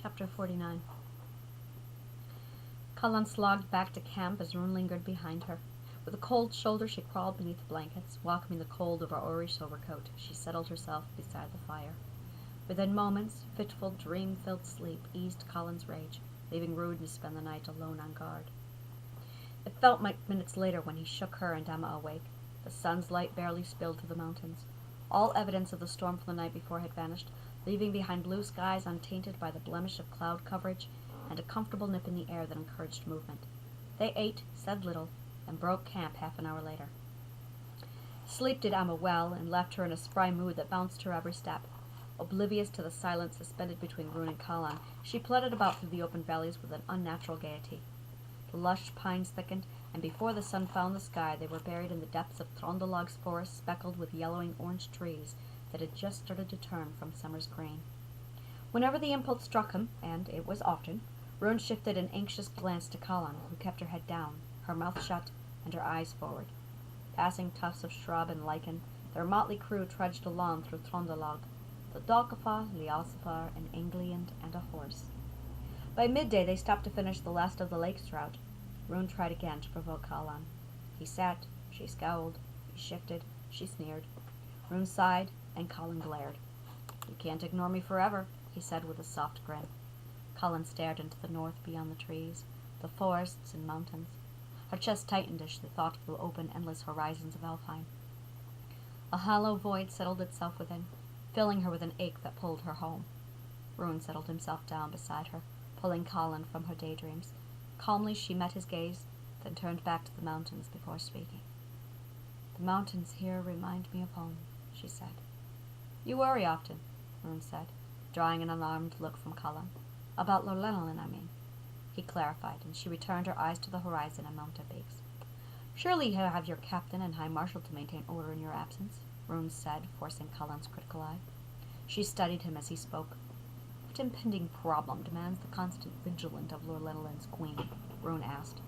Chapter 49. Kallan slogged back to camp as Rune lingered behind her. With a cold shoulder she crawled beneath the blankets, welcoming the cold of her Orish overcoat. She settled herself beside the fire. Within moments, fitful, dream-filled sleep eased Kallan's rage, leaving Rune to spend the night alone on guard. It felt like minutes later when he shook her and Emma awake. The sun's light barely spilled through the mountains. All evidence of the storm from the night before had vanished, leaving behind blue skies untainted by the blemish of cloud coverage and a comfortable nip in the air that encouraged movement. They ate, said little, and broke camp half an hour later. Sleep did Emma well and left her in a spry mood that bounced her every step. Oblivious to the silence suspended between Rune and Kallan, she plodded about through the open valleys with an unnatural gaiety. The lush pines thickened, and before the sun found the sky, they were buried in the depths of Throndalog's forest, speckled with yellowing orange trees that had just started to turn from summer's green. Whenever the impulse struck him, and it was often, Rune shifted an anxious glance to Kallan, who kept her head down, her mouth shut, and her eyes forward. Passing tufts of shrub and lichen, their motley crew trudged along through Throndalog, the Dalkafa, Lialsifar, an Anglian, and a horse. By midday they stopped to finish the last of the lake trout. Rune tried again to provoke Kallan. He sat, she scowled, he shifted, she sneered. Rune sighed, and Kallan glared. "You can't ignore me forever," he said with a soft grin. Kallan stared into the north beyond the trees, the forests and mountains. Her chest tightened as she thought of the open, endless horizons of Alfheim. A hollow void settled itself within, filling her with an ache that pulled her home. Rune settled himself down beside her, pulling Kallan from her daydreams. Calmly she met his gaze, then turned back to the mountains before speaking. "The mountains here remind me of home," she said. "You worry often," Rune said, drawing an alarmed look from Kallan. "About Lorlenalin, I mean." He clarified, and she returned her eyes to the horizon and mountain peaks. "Surely you have your captain and high marshal to maintain order in your absence," Rune said, forcing Kallan's critical eye. She studied him as he spoke. "What impending problem demands the constant vigilance of Lorlenalin's queen?" Rune asked.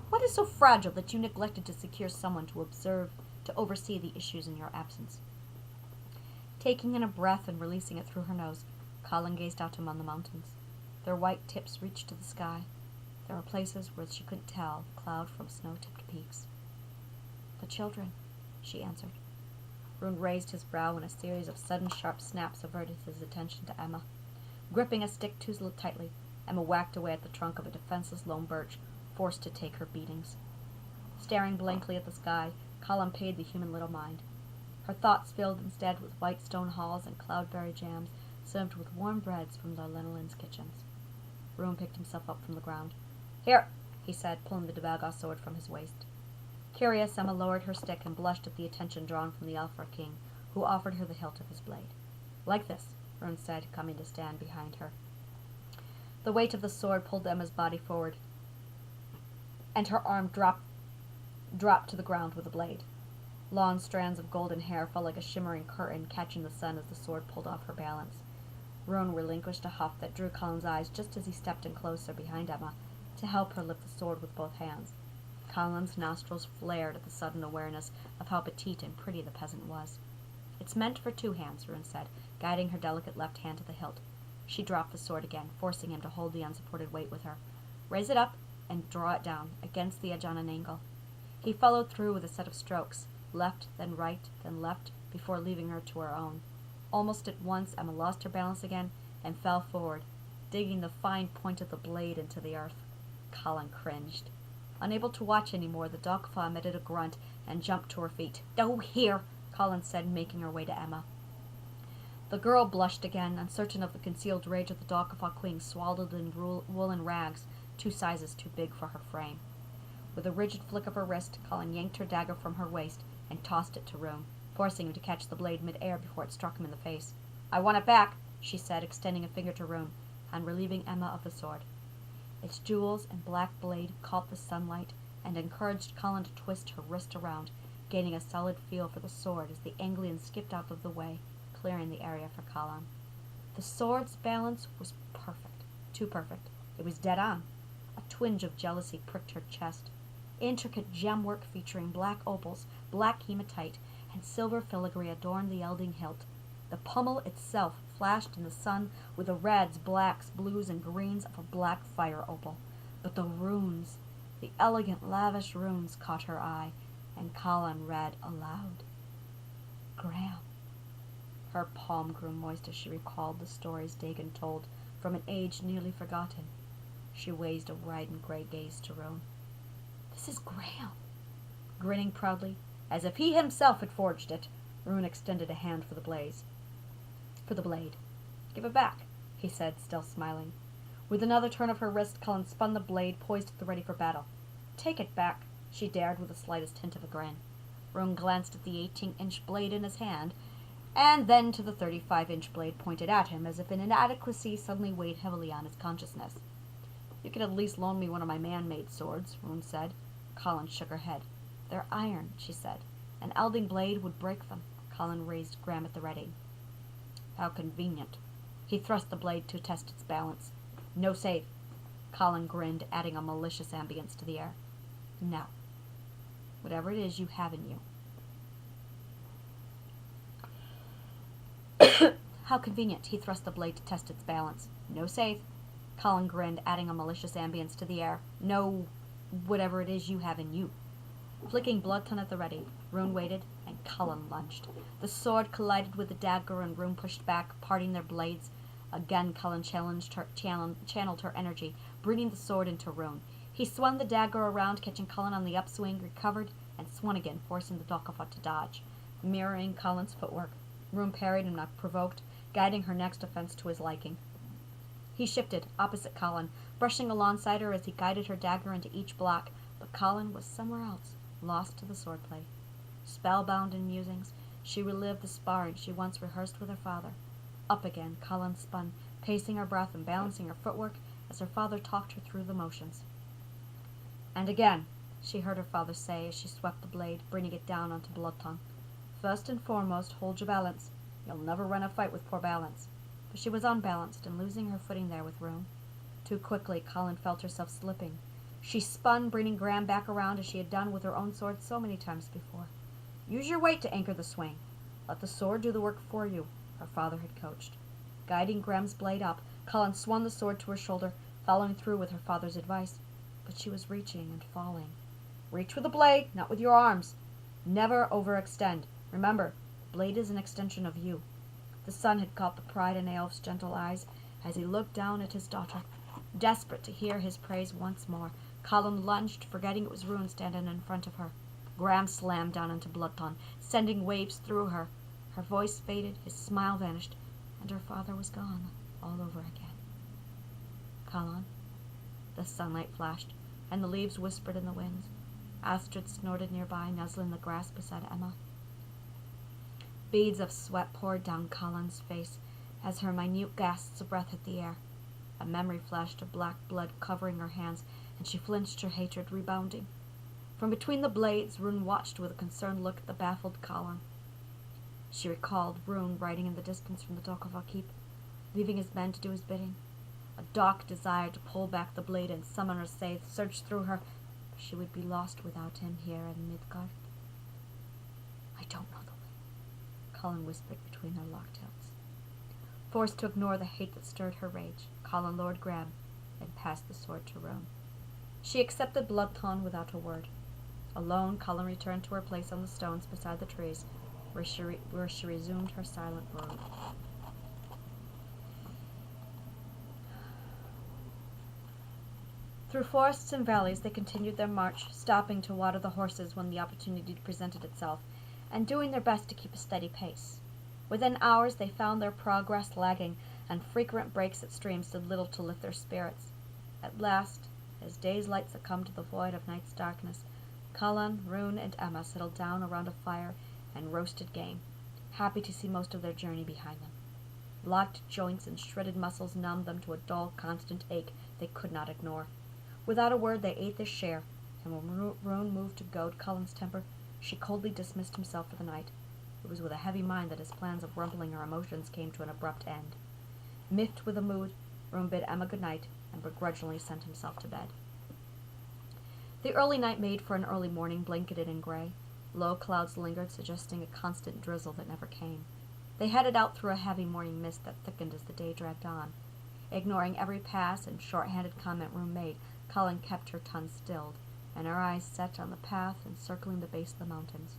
"What is so fragile that you neglected to secure someone to oversee the issues in your absence?" Taking in a breath and releasing it through her nose, Kallan gazed out among the mountains. Their white tips reached to the sky. There were places where she couldn't tell cloud from snow-tipped peaks. "The children," she answered. Rune raised his brow, and a series of sudden sharp snaps averted his attention to Emma. Gripping a stick too tightly, Emma whacked away at the trunk of a defenseless lone birch, forced to take her beatings. Staring blankly at the sky, Kallan paid the human little mind. Her thoughts filled instead with white stone halls and cloudberry jams served with warm breads from Lorlenalin's kitchens. Rune picked himself up from the ground. "Here," he said, pulling the Dvaga sword from his waist. Curious, Emma lowered her stick and blushed at the attention drawn from the Alfheim king, who offered her the hilt of his blade. "Like this," Rune said, coming to stand behind her. The weight of the sword pulled Emma's body forward, and her arm dropped to the ground with the blade. Long strands of golden hair fell like a shimmering curtain, catching the sun as the sword pulled off her balance. Rune relinquished a huff that drew Kallan's eyes just as he stepped in closer behind Emma to help her lift the sword with both hands. Kallan's nostrils flared at the sudden awareness of how petite and pretty the peasant was. "It's meant for two hands," Rune said, guiding her delicate left hand to the hilt. She dropped the sword again, forcing him to hold the unsupported weight with her. "Raise it up and draw it down, against the edge on an angle." He followed through with a set of strokes, left, then right, then left, before leaving her to her own. Almost at once Emma lost her balance again and fell forward, digging the fine point of the blade into the earth. Kallan cringed. Unable to watch any more, the Dalkafa emitted a grunt and jumped to her feet. "Oh, here!" Kallan said, making her way to Emma. The girl blushed again, uncertain of the concealed rage of the Dalkafa queen, swaddled in woolen rags, 2 sizes too big for her frame. With a rigid flick of her wrist, Kallan yanked her dagger from her waist and tossed it to Rune, forcing him to catch the blade mid-air before it struck him in the face. "I want it back," she said, extending a finger to Rune, and relieving Emma of the sword. Its jewels and black blade caught the sunlight and encouraged Kallan to twist her wrist around, gaining a solid feel for the sword as the Anglian skipped out of the way, clearing the area for Kallan. The sword's balance was perfect, too perfect. It was dead on. A twinge of jealousy pricked her chest. Intricate gemwork featuring black opals, black hematite, and silver filigree adorned the elding hilt. The pommel itself flashed in the sun with the reds, blacks, blues, and greens of a black fire opal. But the runes, the elegant, lavish runes, caught her eye, and Kallan read aloud. Graham. Her palm grew moist as she recalled the stories Dagon told from an age nearly forgotten. She raised a wide and grey gaze to Rune. This is Graham. Grinning proudly, as if he himself had forged it, Rune extended a hand for the blade. Give it back, he said, still smiling. With another turn of her wrist, Kallan spun the blade, poised at the ready for battle. Take it back, she dared with the slightest hint of a grin. Rune glanced at the 18-inch blade in his hand, and then to the 35-inch blade pointed at him, as if an inadequacy suddenly weighed heavily on his consciousness. You could at least loan me one of my man-made swords, Rune said. Kallan shook her head. They're iron, she said. An elding blade would break them. Kallan raised Graham at the ready. How convenient. He thrust the blade to test its balance. No save. Kallan grinned, adding a malicious ambience to the air. Now, whatever it is you have in you. How convenient. He thrust the blade to test its balance. No save. Kallan grinned, adding a malicious ambience to the air. No, whatever it is you have in you. Flicking bloodton at the ready, Rune waited, and Kallan lunged. The sword collided with the dagger, and Rune pushed back, parting their blades. Again, Kallan channeled her energy, bringing the sword into Rune. He swung the dagger around, catching Kallan on the upswing, recovered, and swung again, forcing the Dokafot to dodge. Mirroring Kallan's footwork, Rune parried and not provoked, guiding her next offense to his liking. He shifted, opposite Kallan, brushing alongside her as he guided her dagger into each block, but Kallan was somewhere else, lost to the swordplay. Spellbound in musings, she relived the sparring she once rehearsed with her father. Up again, Kallan spun, pacing her breath and balancing her footwork as her father talked her through the motions. And again, she heard her father say as she swept the blade, bringing it down onto Bloodtongue. First and foremost, hold your balance. You'll never run a fight with poor balance. But she was unbalanced and losing her footing there with Rune. Too quickly, Kallan felt herself slipping. She spun, bringing Graham back around as she had done with her own sword so many times before. Use your weight to anchor the swing. Let the sword do the work for you, her father had coached. Guiding Graham's blade up, Kallan swung the sword to her shoulder, following through with her father's advice. But she was reaching and falling. Reach with the blade, not with your arms. Never overextend. Remember, the blade is an extension of you. The sun had caught the pride in Eolf's gentle eyes as he looked down at his daughter. Desperate to hear his praise once more, Kallan lunged, forgetting it was Rune standing in front of her. Graham slammed down into Bloodton, sending waves through her. Her voice faded, his smile vanished, and her father was gone all over again. Kallan. The sunlight flashed, and the leaves whispered in the winds. Astrid snorted nearby, nuzzling the grass beside Emma. Beads of sweat poured down Kallan's face as her minute gasps of breath hit the air. A memory flashed of black blood covering her hands, and she flinched, her hatred rebounding. From between the blades, Rune watched with a concerned look at the baffled Kallan. She recalled Rune riding in the distance from the Dokafot keep, leaving his men to do his bidding. A dark desire to pull back the blade and summon her Saith surged through her, but she would be lost without him here in Midgard. I don't know the way, Kallan whispered between their locked hills. Forced to ignore the hate that stirred her rage, Kallan lowered Graham and passed the sword to Rune. She accepted Bloodton without a word. Alone, Kallan returned to her place on the stones beside the trees, where she resumed her silent brood. Through forests and valleys they continued their march, stopping to water the horses when the opportunity presented itself, and doing their best to keep a steady pace. Within hours they found their progress lagging, and frequent breaks at streams did little to lift their spirits. At last, as day's light succumbed to the void of night's darkness, Kallan, Rune, and Emma settled down around a fire and roasted game, happy to see most of their journey behind them. Locked joints and shredded muscles numbed them to a dull, constant ache they could not ignore. Without a word they ate their share, and when Rune moved to goad Cullen's temper, she coldly dismissed himself for the night. It was with a heavy mind that his plans of rumpling her emotions came to an abrupt end. Miffed with the mood, Rune bid Emma good night, and begrudgingly sent himself to bed. The early night made for an early morning, blanketed in gray. Low clouds lingered, suggesting a constant drizzle that never came. They headed out through a heavy morning mist that thickened as the day dragged on. Ignoring every pass and short-handed comment Rune made, Kallan kept her tongue stilled, and her eyes set on the path encircling the base of the mountains.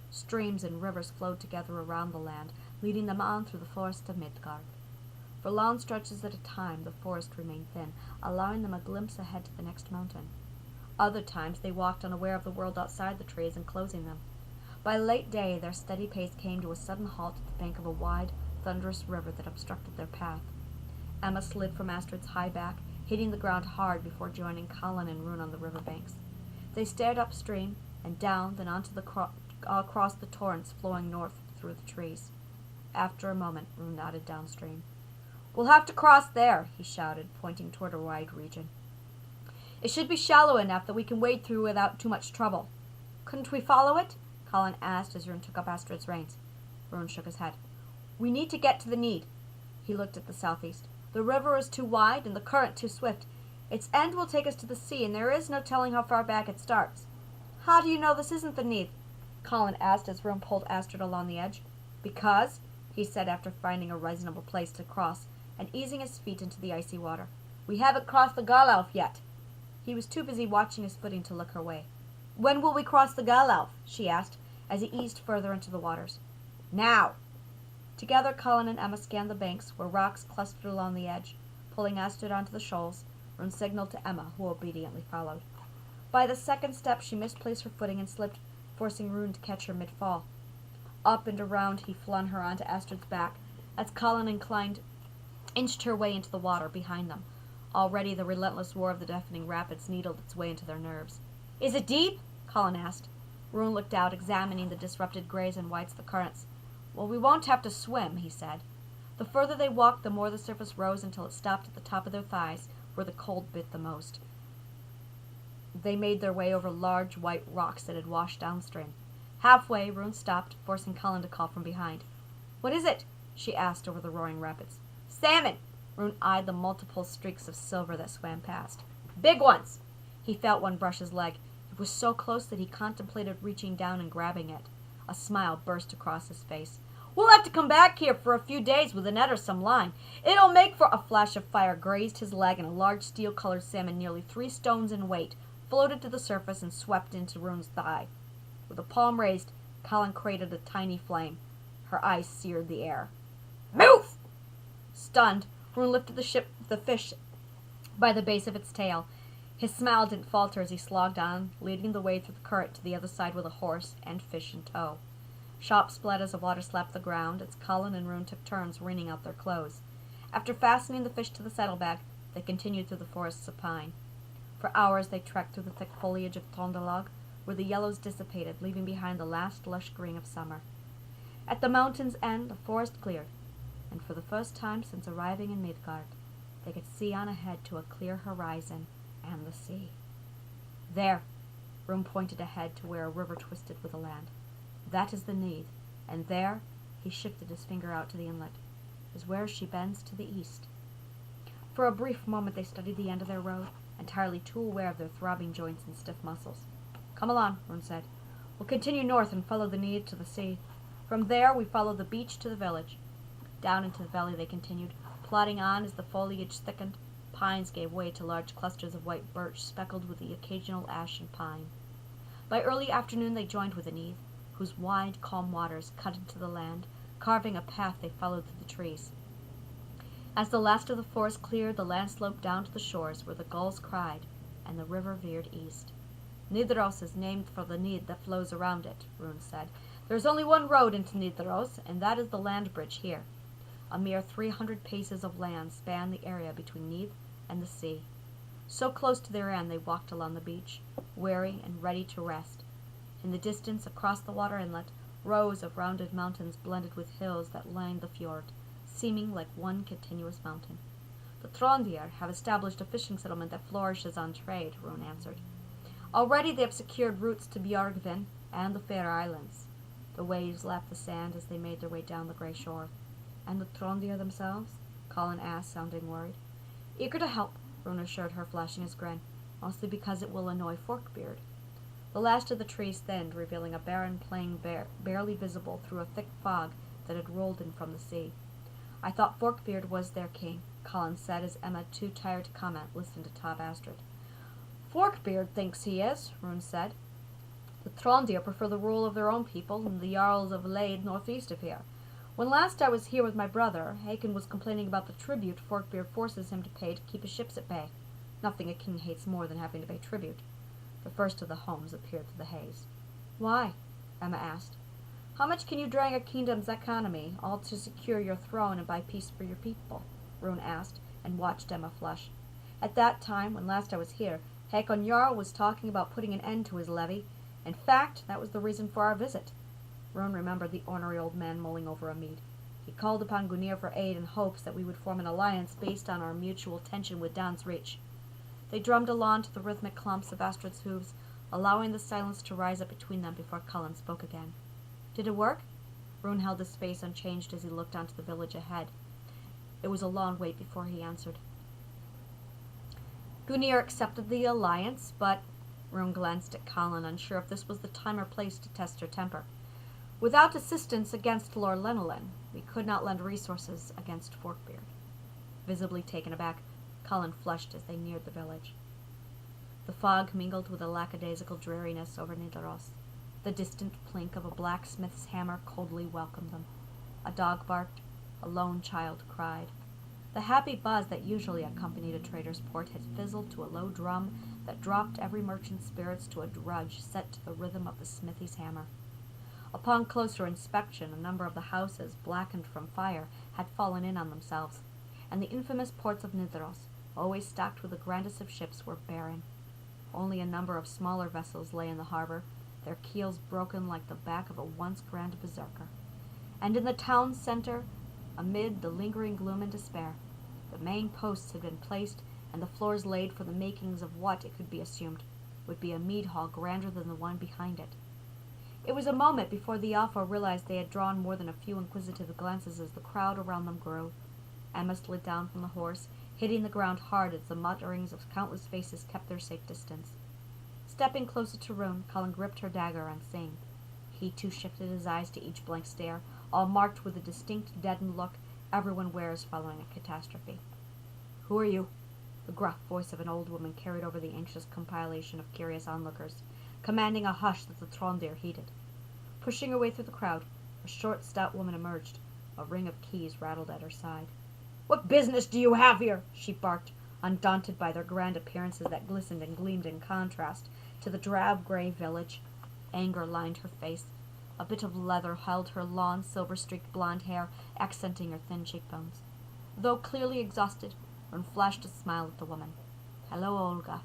Streams and rivers flowed together around the land, leading them on through the forest of Midgard. For long stretches at a time, the forest remained thin, allowing them a glimpse ahead to the next mountain. Other times they walked unaware of the world outside the trees enclosing them. By late day, their steady pace came to a sudden halt at the bank of a wide, thunderous river that obstructed their path. Emma slid from Astrid's high back, hitting the ground hard before joining Kallan and Rune on the river banks. They stared upstream and down, then onto across the torrents flowing north through the trees. After a moment, Rune nodded downstream. "We'll have to cross there," he shouted, pointing toward a wide region. "It should be shallow enough that we can wade through without too much trouble." "Couldn't we follow it?" Kallan asked as Rune took up Astrid's reins. Rune shook his head. "We need to get to the Need." He looked at the southeast. "The river is too wide and the current too swift. Its end will take us to the sea, and there is no telling how far back it starts." "How do you know this isn't the Need?" Kallan asked as Rune pulled Astrid along the edge. "Because," he said after finding a reasonable place to cross and easing his feet into the icy water, "we haven't crossed the Gallalf yet." He was too busy watching his footing to look her way. "When will we cross the Gallalf?" she asked as he eased further into the waters. "Now!" Together, Kallan and Emma scanned the banks, where rocks clustered along the edge. Pulling Astrid onto the shoals, Rune signaled to Emma, who obediently followed. By the second step, she misplaced her footing and slipped, forcing Rune to catch her mid-fall. Up and around, he flung her onto Astrid's back, as Kallan inched her way into the water behind them. Already the relentless roar of the deafening rapids needled its way into their nerves. "Is it deep?" Kallan asked. Rune looked out, examining the disrupted grays and whites of the currents. "Well, we won't have to swim," he said. The further they walked, the more the surface rose until it stopped at the top of their thighs, where the cold bit the most. They made their way over large white rocks that had washed downstream. Halfway, Rune stopped, forcing Kallan to call from behind. "What is it?" she asked over the roaring rapids. "Salmon!" Rune eyed the multiple streaks of silver that swam past. "Big ones!" He felt one brush his leg. It was so close that he contemplated reaching down and grabbing it. A smile burst across his face. "We'll have to come back here for a few days with a net or some line. It'll make for..." A flash of fire grazed his leg, and a large steel-colored salmon nearly 3 stones in weight floated to the surface and swept into Rune's thigh. With a palm raised, Kallan created a tiny flame. Her eyes seared the air. "Move!" Stunned, Rune lifted the fish by the base of its tail. His smile didn't falter as he slogged on, leading the way through the current to the other side with a horse and fish in tow. Shot split as the water slapped the ground, as Kallan and Rune took turns wringing out their clothes. After fastening the fish to the saddlebag, they continued through the forests of pine. For hours they trekked through the thick foliage of Trondelag, where the yellows dissipated, leaving behind the last lush green of summer. At the mountain's end, the forest cleared, and for the first time since arriving in Midgard, they could see on ahead to a clear horizon and the sea. "There," Rune pointed ahead to where a river twisted with the land. "That is the Need, and there," he shifted his finger out to the inlet, "is where she bends to the east." For a brief moment they studied the end of their road, entirely too aware of their throbbing joints and stiff muscles. "Come along," Rune said. "We'll continue north and follow the Need to the sea. From there we follow the beach to the village." Down into the valley they continued, plodding on as the foliage thickened. Pines gave way to large clusters of white birch speckled with the occasional ash and pine. By early afternoon they joined with the Need, whose wide, calm waters cut into the land, carving a path they followed through the trees. As the last of the forest cleared, the land sloped down to the shores, where the gulls cried, and the river veered east. "Nidaros is named for the Need that flows around it," Rune said. "There is only one road into Nidaros, and that is the land bridge here." A mere 300 paces of land spanned the area between Need and the sea. So close to their end they walked along the beach, weary and ready to rest. In the distance, across the water inlet, rows of rounded mountains blended with hills that lined the fjord, seeming like one continuous mountain. "The Trondir have established a fishing settlement that flourishes on trade," Rune answered. "Already they have secured routes to Bjargvin and the Fair Islands." The waves lapped the sand as they made their way down the grey shore. "And the Trondir themselves?" Kallan asked, sounding worried. "Eager to help," Rune assured her, flashing his grin, "mostly because it will annoy Forkbeard." The last of the trees thinned, revealing a barren plain barely visible through a thick fog that had rolled in from the sea. "I thought Forkbeard was their king," Kallan said as Emma, too tired to comment, listened to Tob Astrid. "Forkbeard thinks he is," Rune said. "The Trondir prefer the rule of their own people, and the Jarls of Lade northeast of here. When last I was here with my brother, Haken was complaining about the tribute Forkbeard forces him to pay to keep his ships at bay. Nothing a king hates more than having to pay tribute." The first of the homes appeared through the haze. "Why?" Emma asked. "How much can you drain a kingdom's economy, all to secure your throne and buy peace for your people?" Rune asked, and watched Emma flush. "At that time, when last I was here, Hakon Jarl was talking about putting an end to his levy. In fact, that was the reason for our visit." Rune remembered the ornery old man mulling over a mead. "He called upon Gunir for aid in hopes that we would form an alliance based on our mutual tension with Dan's Reach." They drummed along to the rhythmic clumps of Astrid's hooves, allowing the silence to rise up between them before Kallan spoke again. "Did it work?" Rune held his face unchanged as he looked onto the village ahead. It was a long wait before he answered. "Gunir accepted the alliance, but—" Rune glanced at Kallan, unsure if this was the time or place to test her temper. "Without assistance against Lorlenalin, we could not lend resources against Forkbeard." Visibly taken aback, Kallan flushed as they neared the village. The fog mingled with a lackadaisical dreariness over Nidaros. The distant plink of a blacksmith's hammer coldly welcomed them. A dog barked. A lone child cried. The happy buzz that usually accompanied a trader's port had fizzled to a low drum that dropped every merchant's spirits to a drudge set to the rhythm of the smithy's hammer. Upon closer inspection, a number of the houses, blackened from fire, had fallen in on themselves, and the infamous ports of Nidaros, always stocked with the grandest of ships, were barren. Only a number of smaller vessels lay in the harbor, their keels broken like the back of a once grand berserker. And in the town center, amid the lingering gloom and despair, the main posts had been placed and the floors laid for the makings of what, it could be assumed, would be a mead hall grander than the one behind it. It was a moment before the Alpha realized they had drawn more than a few inquisitive glances as the crowd around them grew. Emma slid down from the horse, hitting the ground hard as the mutterings of countless faces kept their safe distance. Stepping closer to Rune, Kallan gripped her dagger, unseeing. He too shifted his eyes to each blank stare, all marked with the distinct deadened look everyone wears following a catastrophe. "Who are you?" The gruff voice of an old woman carried over the anxious compilation of curious onlookers, commanding a hush that the Trondir heeded. Pushing her way through the crowd, a short, stout woman emerged. A ring of keys rattled at her side. "What business do you have here?" she barked, undaunted by their grand appearances that glistened and gleamed in contrast to the drab gray village. Anger lined her face. A bit of leather held her long, silver-streaked blonde hair, accenting her thin cheekbones. Though clearly exhausted, Rune flashed a smile at the woman. "Hello, Olga."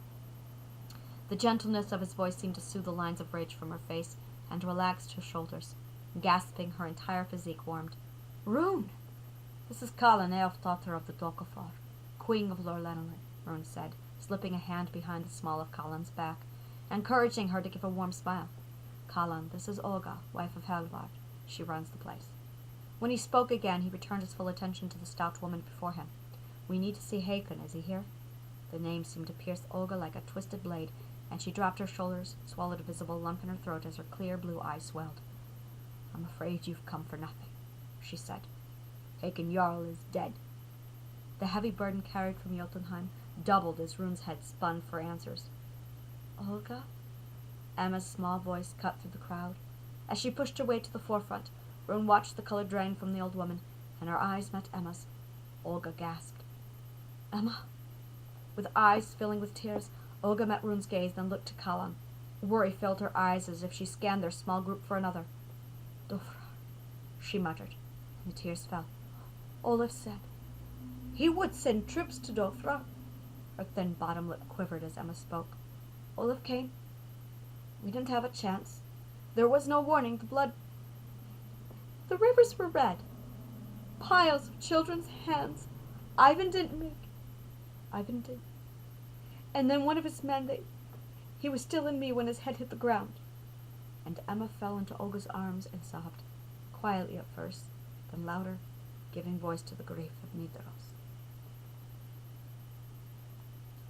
The gentleness of his voice seemed to soothe the lines of rage from her face, and relaxed her shoulders. Gasping, her entire physique warmed. "Rune!" "This is Kallan, daughter of the Dokafar, Queen of Lorlenalin," Rune said, slipping a hand behind the small of Kallan's back, encouraging her to give a warm smile. "Kallan, this is Olga, wife of Halvard. She runs the place." When he spoke again, he returned his full attention to the stout woman before him. "We need to see Hakon, is he here?" The name seemed to pierce Olga like a twisted blade, and she dropped her shoulders, swallowed a visible lump in her throat as her clear blue eyes swelled. "I'm afraid you've come for nothing," she said. "Hakon Jarl is dead." The heavy burden carried from Jotunheim doubled as Rune's head spun for answers. "Olga?" Emma's small voice cut through the crowd. As she pushed her way to the forefront, Rune watched the color drain from the old woman, and her eyes met Emma's. Olga gasped. "Emma?" With eyes filling with tears, Olga met Rune's gaze, then looked to Kallan. Worry filled her eyes as if she scanned their small group for another. "Dofra," she muttered, and the tears fell. "Olaf said he would send troops to Dofra." Her thin bottom lip quivered as Emma spoke. "Olaf came. We didn't have a chance. There was no warning. The rivers were red. Piles of children's hands. Ivan did. And then one of his men, he was still in me when his head hit the ground." And Emma fell into Olga's arms and sobbed, quietly at first, then louder, giving voice to the grief of Nidaros.